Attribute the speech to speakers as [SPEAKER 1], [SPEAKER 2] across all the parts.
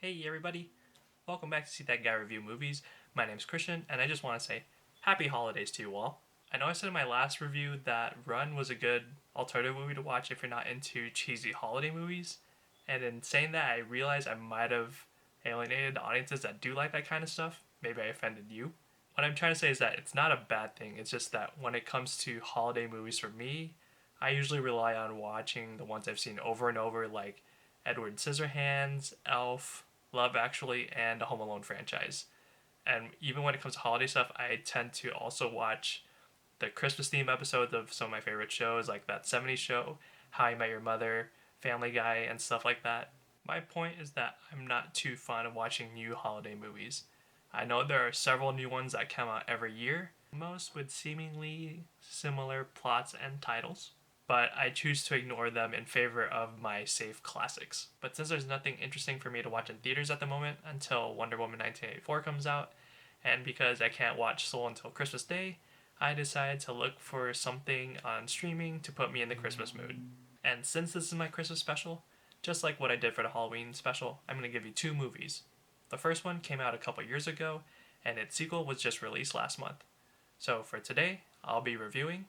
[SPEAKER 1] Hey everybody, welcome back to C.Dat.Guy Review Movies. My name's Christian, and I just want to say happy holidays to you all. I know I said in my last review that Run was a good alternative movie to watch if you're not into cheesy holiday movies, and in saying that I realized I might have alienated audiences that do like that kind of stuff. Maybe I offended you. What I'm trying to say is that it's not a bad thing, it's just that when it comes to holiday movies for me, I usually rely on watching the ones I've seen over and over, like Edward Scissorhands, Elf, Love Actually, and the Home Alone franchise. And even when it comes to holiday stuff, I tend to also watch the Christmas theme episodes of some of my favorite shows, like that '70s show, How I Met Your Mother, Family Guy, and stuff like that. My point is that I'm not too fond of watching new holiday movies. I know there are several new ones that come out every year, most with seemingly similar plots and titles, but I choose to ignore them in favor of my safe classics. But since there's nothing interesting for me to watch in theaters at the moment until Wonder Woman 1984 comes out, and because I can't watch Soul until Christmas Day, I decided to look for something on streaming to put me in the Christmas mood. And since this is my Christmas special, just like what I did for the Halloween special, I'm going to give you two movies. The first one came out a couple years ago, and its sequel was just released last month. So for today, I'll be reviewing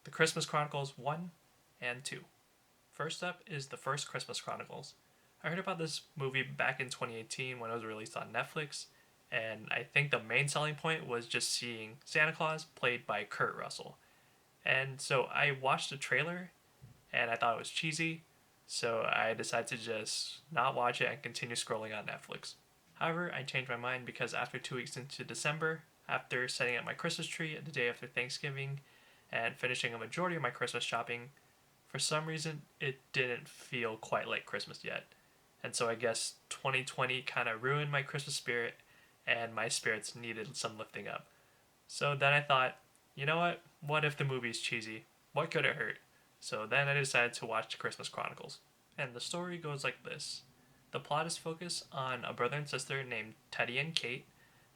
[SPEAKER 1] The Christmas Chronicles 1 and 2. First up is The First Christmas Chronicles. I heard about this movie back in 2018 when it was released on Netflix, and I think the main selling point was just seeing Santa Claus played by Kurt Russell. And so I watched the trailer, and I thought it was cheesy, so I decided to just not watch it and continue scrolling on Netflix. However, I changed my mind because after 2 weeks into December, after setting up my Christmas tree the day after Thanksgiving, and finishing a majority of my Christmas shopping, for some reason it didn't feel quite like Christmas yet. And so I guess 2020 kind of ruined my Christmas spirit, and my spirits needed some lifting up. So then I thought, you know what? What if the movie's cheesy? What could it hurt? So then I decided to watch Christmas Chronicles. And the story goes like this. The plot is focused on a brother and sister named Teddy and Kate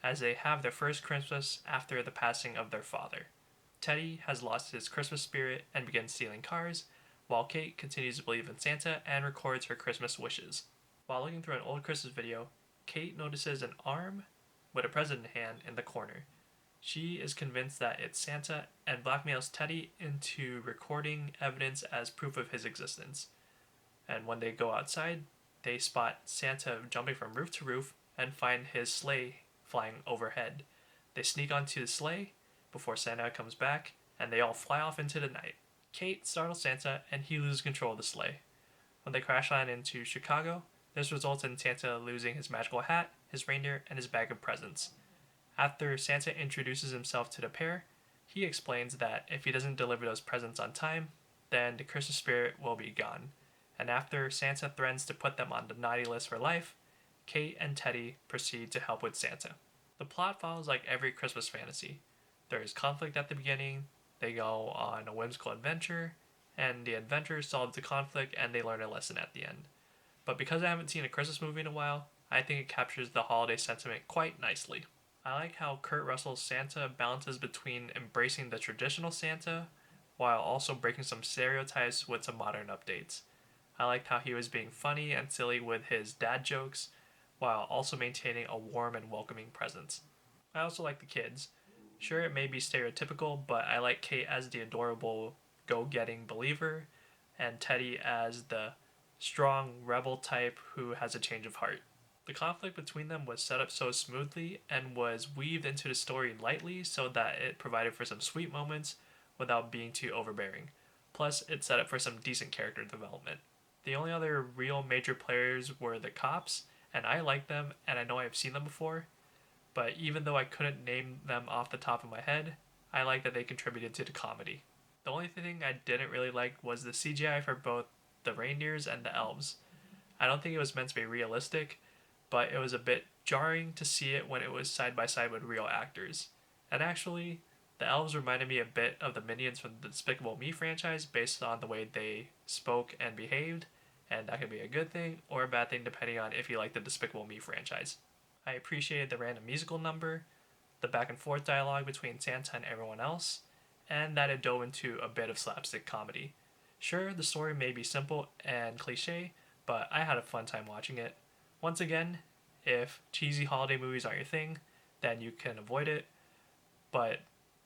[SPEAKER 1] as they have their first Christmas after the passing of their father. Teddy has lost his Christmas spirit and begins stealing cars, while Kate continues to believe in Santa and records her Christmas wishes. While looking through an old Christmas video, Kate notices an arm with a present in hand in the corner. She is convinced that it's Santa and blackmails Teddy into recording evidence as proof of his existence. And when they go outside, they spot Santa jumping from roof to roof and find his sleigh flying overhead. They sneak onto the sleigh before Santa comes back, and they all fly off into the night. Kate startles Santa, and he loses control of the sleigh. When they crash land into Chicago, this results in Santa losing his magical hat, his reindeer, and his bag of presents. After Santa introduces himself to the pair, he explains that if he doesn't deliver those presents on time, then the Christmas spirit will be gone. And after Santa threatens to put them on the naughty list for life, Kate and Teddy proceed to help with Santa. The plot follows like every Christmas fantasy. There is conflict at the beginning, they go on a whimsical adventure, and the adventure solves the conflict and they learn a lesson at the end. But because I haven't seen a Christmas movie in a while, I think it captures the holiday sentiment quite nicely. I like how Kurt Russell's Santa balances between embracing the traditional Santa while also breaking some stereotypes with some modern updates. I liked how he was being funny and silly with his dad jokes while also maintaining a warm and welcoming presence. I also like the kids. Sure, it may be stereotypical, but I like Kate as the adorable go-getting believer and Teddy as the strong rebel type who has a change of heart. The conflict between them was set up so smoothly and was weaved into the story lightly so that it provided for some sweet moments without being too overbearing. Plus, it set up for some decent character development. The only other real major players were the cops, and I like them, and I know I've seen them before, but even though I couldn't name them off the top of my head, I like that they contributed to the comedy. The only thing I didn't really like was the CGI for both the reindeers and the elves. I don't think it was meant to be realistic, but it was a bit jarring to see it when it was side by side with real actors. And actually, the elves reminded me a bit of the minions from the Despicable Me franchise based on the way they spoke and behaved, and that could be a good thing or a bad thing depending on if you like the Despicable Me franchise. I appreciated the random musical number, the back and forth dialogue between Santa and everyone else, and that it dove into a bit of slapstick comedy. Sure, the story may be simple and cliche, but I had a fun time watching it. Once again, If cheesy holiday movies aren't your thing, then you can avoid it. But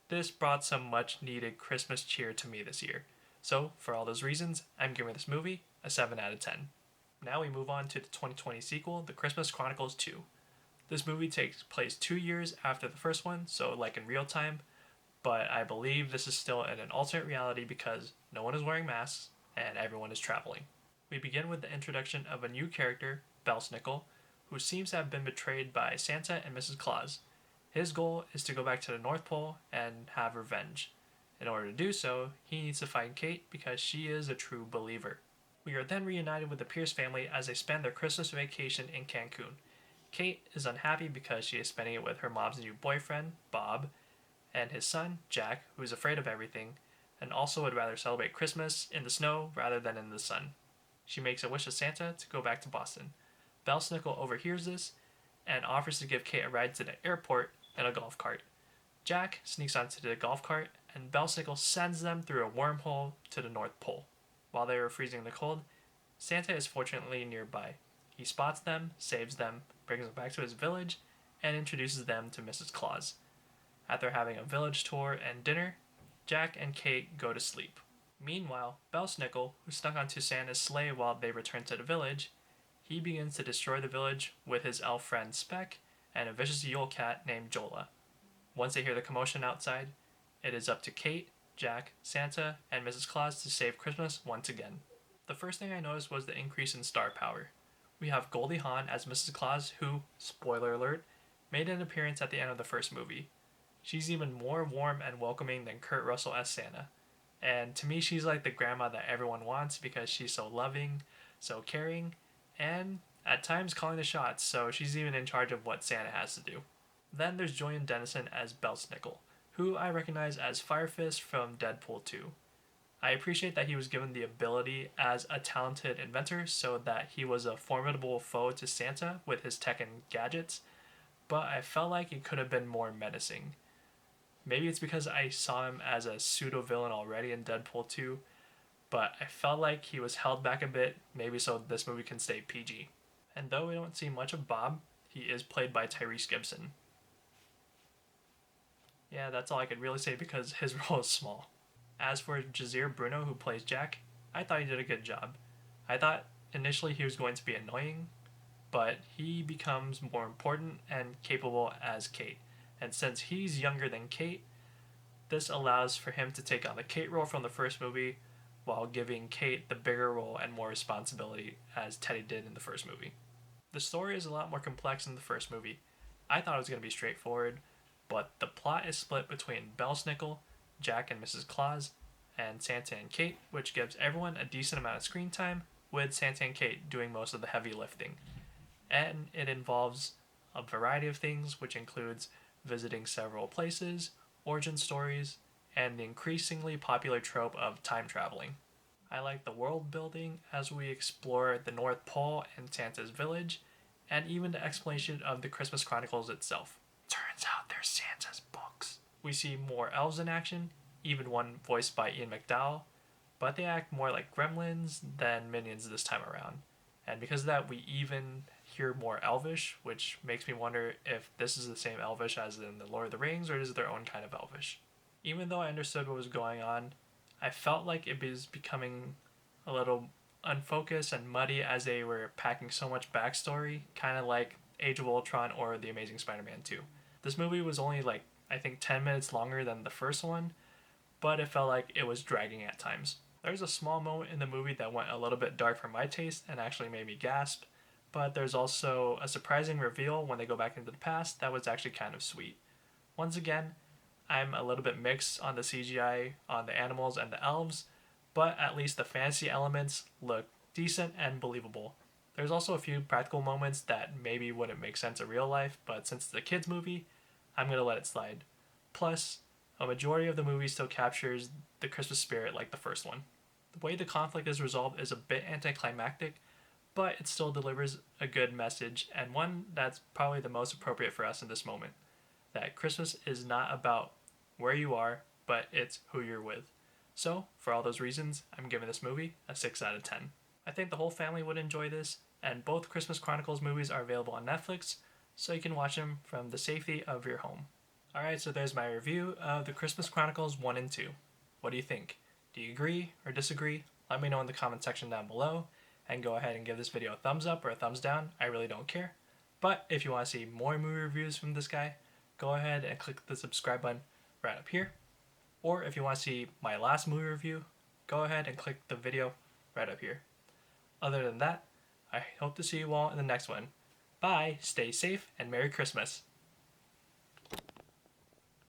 [SPEAKER 1] this brought some much needed Christmas cheer to me this year. So, for all those reasons, I'm giving this movie a 7 out of 10. Now we move on to the 2020 sequel, The Christmas Chronicles 2. This movie takes place 2 years after the first one, so like in real time, but I believe this is still in an alternate reality because no one is wearing masks and everyone is traveling. We begin with the introduction of a new character, Belsnickel, who seems to have been betrayed by Santa and Mrs. Claus. His goal is to go back to the North Pole and have revenge. In order to do so, he needs to find Kate because she is a true believer. We are then reunited with the Pierce family as they spend their Christmas vacation in Cancun. Kate is unhappy because she is spending it with her mom's new boyfriend, Bob, and his son, Jack, who is afraid of everything, and also would rather celebrate Christmas in the snow rather than in the sun. She makes a wish to Santa to go back to Boston. Belsnickel overhears this and offers to give Kate a ride to the airport in a golf cart. Jack sneaks onto the golf cart, and Belsnickel sends them through a wormhole to the North Pole. While they are freezing in the cold, Santa is fortunately nearby. He spots them, saves them, brings them back to his village, and introduces them to Mrs. Claus. After having a village tour and dinner, Jack and Kate go to sleep. Meanwhile, Belsnickel, who snuck onto Santa's sleigh while they return to the village, he begins to destroy the village with his elf friend Speck and a vicious Yule cat named Jola. Once they hear the commotion outside, it is up to Kate, Jack, Santa, and Mrs. Claus to save Christmas once again. The first thing I noticed was the increase in star power. We have Goldie Hawn as Mrs. Claus, who, spoiler alert, made an appearance at the end of the first movie. She's even more warm and welcoming than Kurt Russell as Santa. And to me, she's like the grandma that everyone wants because she's so loving, so caring, and at times calling the shots, so she's even in charge of what Santa has to do. Then there's Julian Dennison as Belsnickel, who I recognize as Firefist from Deadpool 2. I appreciate that he was given the ability as a talented inventor so that he was a formidable foe to Santa with his tech and gadgets, but I felt like it could have been more menacing. Maybe it's because I saw him as a pseudo-villain already in Deadpool 2, but I felt like he was held back a bit, maybe so this movie can stay PG. And though we don't see much of Bob, he is played by Tyrese Gibson. Yeah, that's all I could really say because his role is small. As for Jazir Bruno, who plays Jack, I thought he did a good job. I thought initially he was going to be annoying, but he becomes more important and capable as Kate. And since he's younger than Kate, this allows for him to take on the Kate role from the first movie while giving Kate the bigger role and more responsibility as Teddy did in the first movie. The story is a lot more complex than the first movie. I thought it was going to be straightforward, but the plot is split between Belsnickel, Jack and Mrs. Claus, and Santa and Kate, which gives everyone a decent amount of screen time, with Santa and Kate doing most of the heavy lifting. And it involves a variety of things, which includes visiting several places, origin stories, and the increasingly popular trope of time traveling. I like the world building as we explore the North Pole and Santa's village, and even the explanation of the Christmas Chronicles itself. Turns out they're Santa's books. We see more elves in action, even one voiced by Ian McDowell, but they act more like gremlins than minions this time around. And because of that, we even hear more Elvish, which makes me wonder if this is the same Elvish as in the Lord of the Rings, or is it their own kind of Elvish. Even though I understood what was going on, I felt like it was becoming a little unfocused and muddy as they were packing so much backstory, kind of like Age of Ultron or The Amazing Spider-Man 2. This movie was only I think 10 minutes longer than the first one, but it felt like it was dragging at times. There's a small moment in the movie that went a little bit dark for my taste and actually made me gasp, but there's also a surprising reveal when they go back into the past that was actually kind of sweet. Once again, I'm a little bit mixed on the CGI on the animals and the elves, but at least the fantasy elements look decent and believable. There's also a few practical moments that maybe wouldn't make sense in real life, but since it's a kids movie, I'm going to let it slide. Plus, a majority of the movie still captures the Christmas spirit like the first one. The way the conflict is resolved is a bit anticlimactic, but it still delivers a good message and one that's probably the most appropriate for us in this moment. That Christmas is not about where you are, but it's who you're with. So, for all those reasons, I'm giving this movie a 6 out of 10. I think the whole family would enjoy this, And both Christmas Chronicles movies are available on Netflix, so you can watch them from the safety of your home. Alright, so there's my review of the Christmas Chronicles 1 and 2. What do you think? Do you agree or disagree? Let me know in the comment section down below, and go ahead and give this video a thumbs up or a thumbs down. I really don't care. But if you want to see more movie reviews from this guy, go ahead and click the subscribe button right up here. Or if you want to see my last movie review, go ahead and click the video right up here. Other than that, I hope to see you all in the next one. Bye, stay safe, and Merry Christmas.